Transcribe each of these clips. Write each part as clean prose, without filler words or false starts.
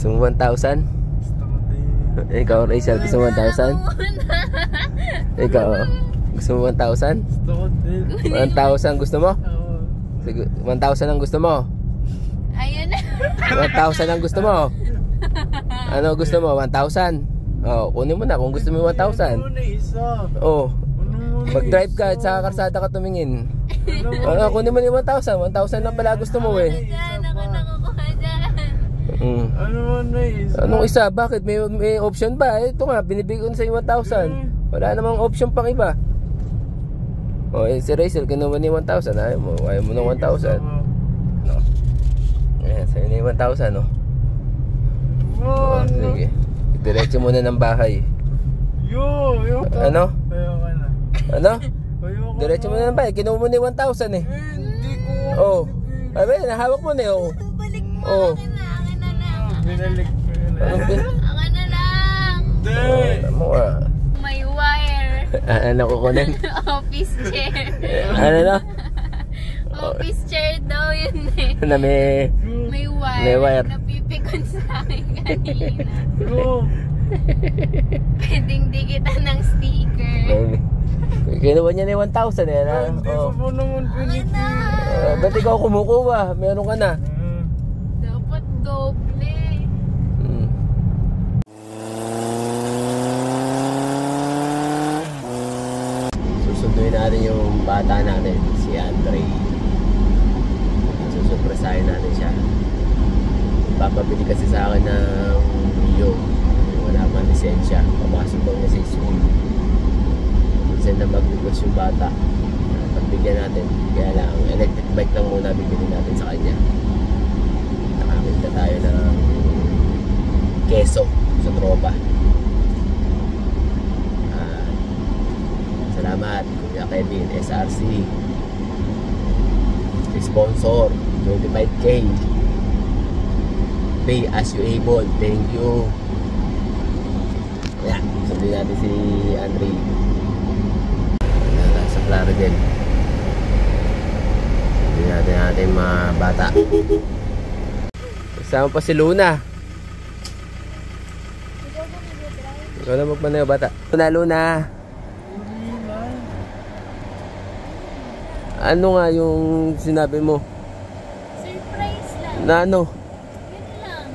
Gusto mo 1,000? Ikaw, Rachel, gusto mo 1,000? Ikaw, gusto mo 1,000? 1,000 gusto mo? Sige, 1,000 ang gusto mo? Ayun na. 1,000 ang gusto mo? Ano gusto mo? 1,000? Oh, kunin mo na kung gusto mo 1,000. Oh, mag-drive ka at sa karsada ka tumingin. Kunin mo na 1,000. 1,000 lang pala gusto mo eh. Ako nakukuha dyan. Ano man na isa? Anong isa? Bakit? May option ba? Ito nga, binibigay ko na sa 1,000. Wala namang option pang iba. Oh, si Rachel, kinuha niya 1,000. Ayaw mo ng 1,000. No. Ayan, sa'yo na yung 1,000, no? Oh, sige. Diretso muna ng bahay. Ano? Ano? Diretso muna ng bahay. Kinuha mo na yung 1,000 eh. Hindi ko. Oh. Ay, nahawak mo na eh. Oh. Balik mo. Oh. Akin na lang. Binalik ko yun. Akin na lang. Ano mo ah. May wire. Ano kukunin? Office chair. Ano na? Office chair daw yun eh. Na may wire. May wire. Napipikon sa akin kanina. Pwedeng dikitan ng sticker. Kinuha niya na yung 1,000 eh. Hindi ko po naman pinipili. Ba't ikaw kumukuha? Meron ka na. Dapat doble. Susunduin natin yung bata natin, si Andre. Susurpresahin natin siya. Papabili kasi sa akin ng Mio. Wala pa lisensya. Papasok daw niya sa school. Minsan na mag-request yung bata. Pagbigyan natin. Kaya lang, electric bike lang muna bibili natin sa kanya. Nakakinta tayo ng keso sa tropa. Salamat Kuya Kevin, SRC sponsor 25k. Pay as you able. Thank you. Ayan, sundin natin si Andre. Ayan, sa Claro din. Sundin natin ating mga bata. Kasama pa si Luna. Ikaw na magmanayo bata. Luna. Ano nga yung sinabi mo? Surprise lang. Na ano? Yun lang.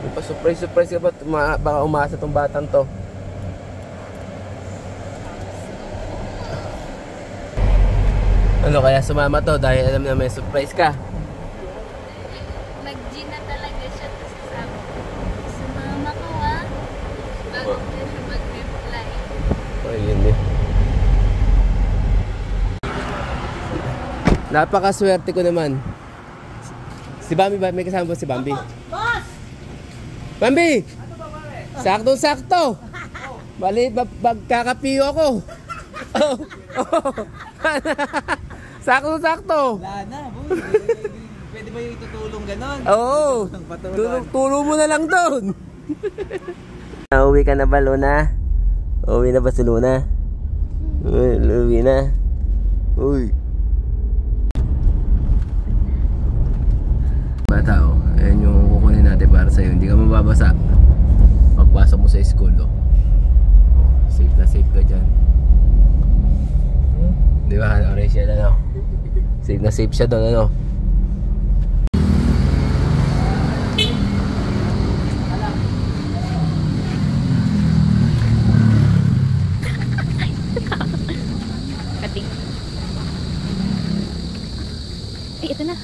May pa-surprise ka ba? Baka umasa tong batang to. Ano kaya sumama to? Dahil alam na may surprise ka. Nag-G na talaga siya. Tapos sabi ko, sumama ko ha. Bago na siya mag-reply. Oh, yun eh. Napakaswerte ko naman. Si Bambi ba? May kasama po si Bambi? Boss! Bambi! Saktong-sakto! Bali, magkakapiyo ako. Oh, oh. Saktong-sakto! Wala na, boy. Pwede ba yung itutulong ganon? Oo! Tulong mo na lang doon! Nauwi ka na ba, Luna? Uwi na ba si Luna? Uwi na. Uy. Bata, oh. Ayan yung kukunin natin para sa'yo. Hindi ka mababasa pagpasok mo sa school, oh. Safe na safe ka dyan. Di ba? Rachel, ano? Safe na safe siya doon, ano? Kating. Ay, ito na.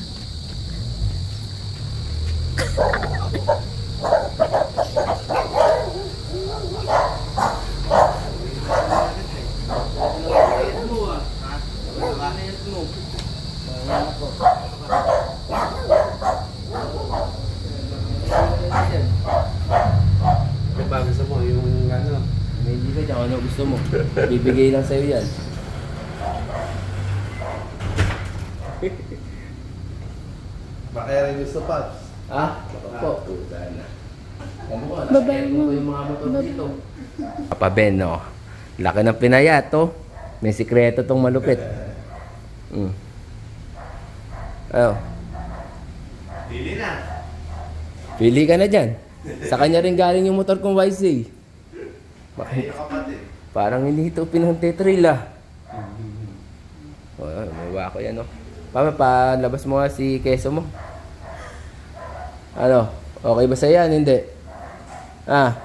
Gusto mo yung ano? May hindi ka dyan, ano gusto mo? Bibigay lang sa'yo yan. Bakayaran yung sapatos. Ah? Po. Sana. Babae mo. Yung mga motor dito. Papa Ben, no? Laki ng pinayat, to. May sikreto tong malupit. Ayo. Dili na. Pili ka na dyan. Sa kanya rin galing yung motor kong YC. Ay, kapatid. Parang hindi ito pinang-tetrail ah. Oh, may wako yan oh. Palabas mo nga si keso mo. Ano? Okay ba sa yan? Hindi. Ah?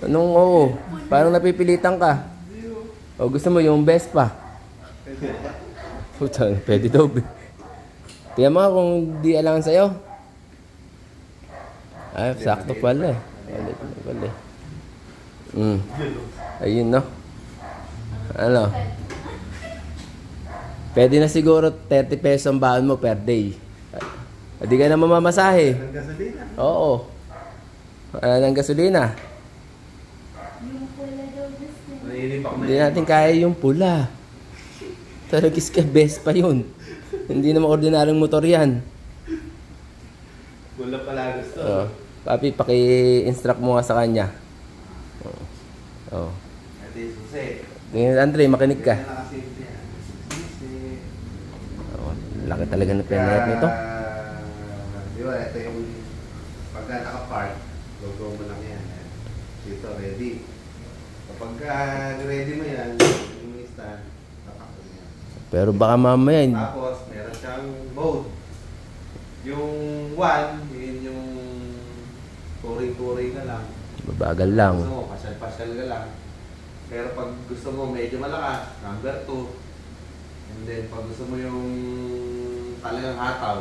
Anong oo? Parang napipilitan ka. O gusto mo yung best pa? Puta, pwede daw. Tingnan mo nga kung di alangan sa'yo. Ay, sakto pala eh. Ulit na pala eh. Ayun no. Ano? Pwede na siguro 30 pesos ang baon mo per day. Hindi ka na mamamasahe. Ng gasolina. Oo. Ng gasolina. Yung pula daw gusto. Naninipak na Hindi natin kaya yung pula. Talagis ka, best pa yun. Hindi naman ordinaryong motor yan. Pula pala gusto. Papi, paki-instruct mo nga sa kanya. Oo. Ito yung susi. Andre, makinig ka. Yan na kasi ito yan. Susi. Laki talaga na penalty nito. Di ba, ito yung pagka naka-park, logo mo lang yan. Dito, ready. Kapag ready mo yan, yung stand, tapak mo yan. Pero baka mamaya, Tapos, meron siyang mode. Yung 1, yun yung turing-turing ka lang. babagal lang. Gusto mo, pasyal-pasyal ka lang. Pero pag gusto mo medyo malakas, number 2. And then pag gusto mo yung talagang hataw,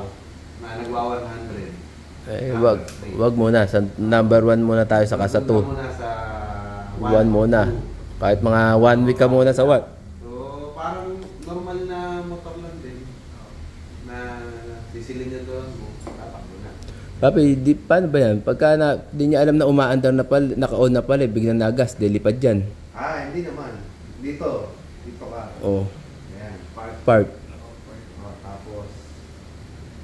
na nagwa 100. Eh, wag muna. Sa number 1 muna tayo, saka sa 2. Muna sa 1 muna. Kahit mga 1 week ka muna sa what? So, parang normal na motor lang din. Na sisilin niya doon mo, tapak mo na. Papi, paano ba yan? Pagka di niya alam na umaandar na pala, naka-on na pala, biglang nagas, dilipad dyan. Hindi naman. Dito ka. Oh, Ayan, park. Tapos,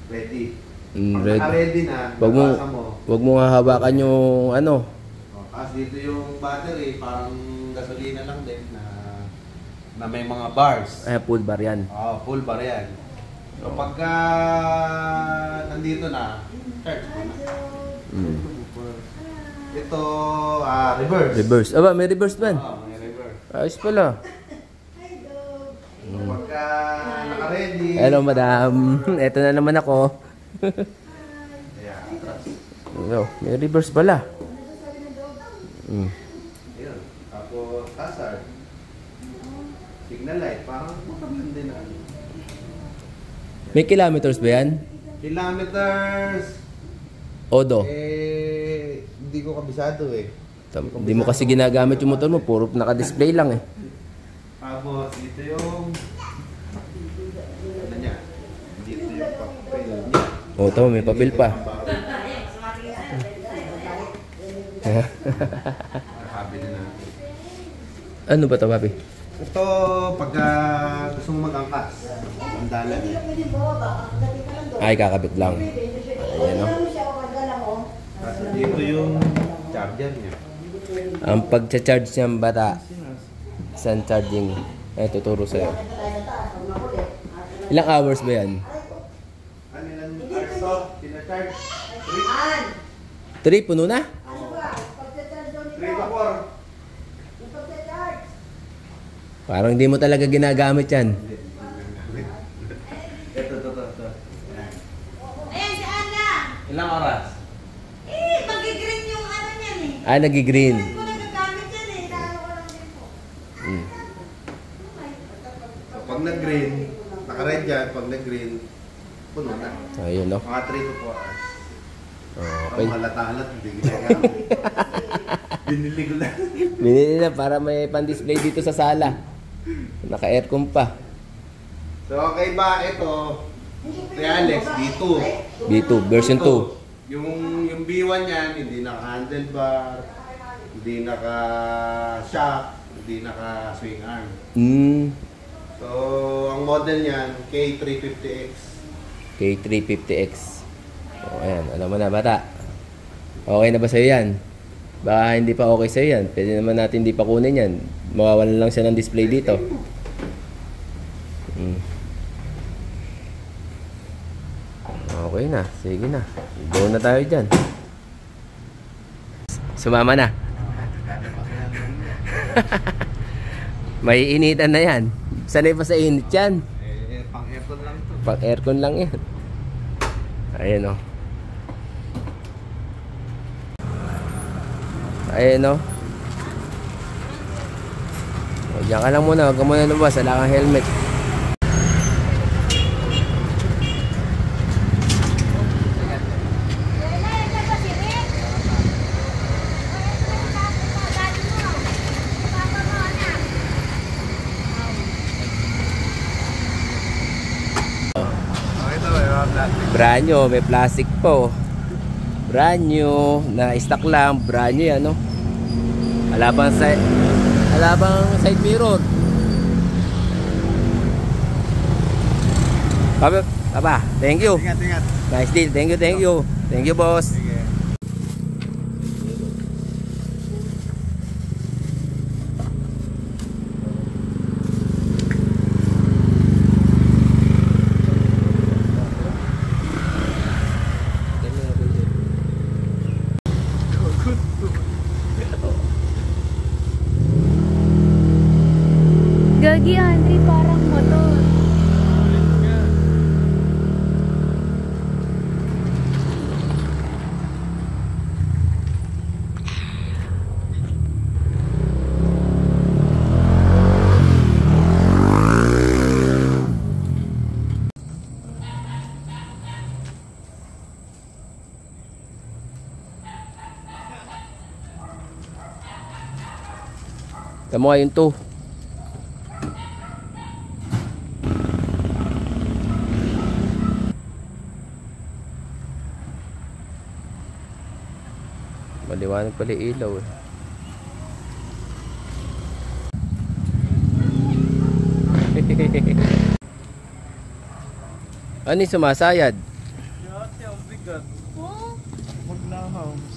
ready. Mm, Pag ready. naka-ready na, nabasa mo. Wag mo nga hawakan yung ano. Tapos dito yung battery, parang gasolina lang din na may mga bars. Ay, full bar yan. Full bar yan. So pagka nandito na, charge mo na. Mm. Ito, reverse. Reverse. Aba, may reverse man. May reverse. Ayos pala. So pagka naka-ready, Hello, madam. Eto na naman ako. ayan, atras. Hello, may reverse pala. Mm. Ayun. Tapos, hazard. Signal light, parang makaman din na. May kilometers ba yan? Kilometers! Odo. Hindi ko kabisado eh. Hindi mo kasi ginagamit yung motor mo, puro naka-display lang eh. Tapos, ito yung ano niya? Dito yung papel niya. Oh, tama, may papel pa. Nakabili na. Ano ba ito, papi? Ito, pagka gusto mo mag-angkas, ang dalan niya. Ay, kakabit lang. Ayan, no? Tapos dito yung charger niya. Ang pagcha-charge niyang bata, isang charging, ay tuturo sa'yo. Ilang hours ba yan? Ano ilan hours to? Tina-charge? 3, puno na? 3 to 4. Parang hindi mo talaga ginagamit yan. Ito. Ayan, si Ana! Ilang oras? Magigreen yung ano niyan eh. Ah, nag-green. Hindi ko nagagamit yan eh. Dahil ko lang din po. So, pag nag-green, naka-red yan, pag nag-green, puno na. Ayun, no? Mga 3 to 4 hours. Okay. Ang halata-halat, hindi ginagamit. Binili ko na. Binili na para may pan-display dito sa sala. Naka-aircon pa. So, okay ba? Ito, Realex, B2. B2, version 2. Yung B1 yan, hindi naka-handlebar, hindi naka-shock, hindi naka-swing arm. So, ang model niyan, K350X. K350X. O, ayan. Alam mo na, bata. Okay na ba sa'yo yan? Baka hindi pa okay sa'yo yan. Pwede naman natin hindi pa kunin yan. Mawawalan lang siya ng display dito. Okay na. Sige na. Go na tayo dyan. Sumama na. May initan na yan. Sanay pa sa init yan. Pang aircon lang to. Pang aircon lang yan. Ayan o. Ayan o. Diyan ka lang muna. Huwag ka muna lumabas. Wala kang helmet. Brand new, may plastic po. Brand new, na stock lang, brand new yan, no? Alabang side mirror. Papa, thank you. Ingat. Nice deal, thank you. Thank you, boss. Sige. Gagi, Andre, parang motor. Tama nga yun to. Maliwanag pala yung ilaw eh. Ano yung sumasayad? Yate, ang bigat. Oh, Maglahaw.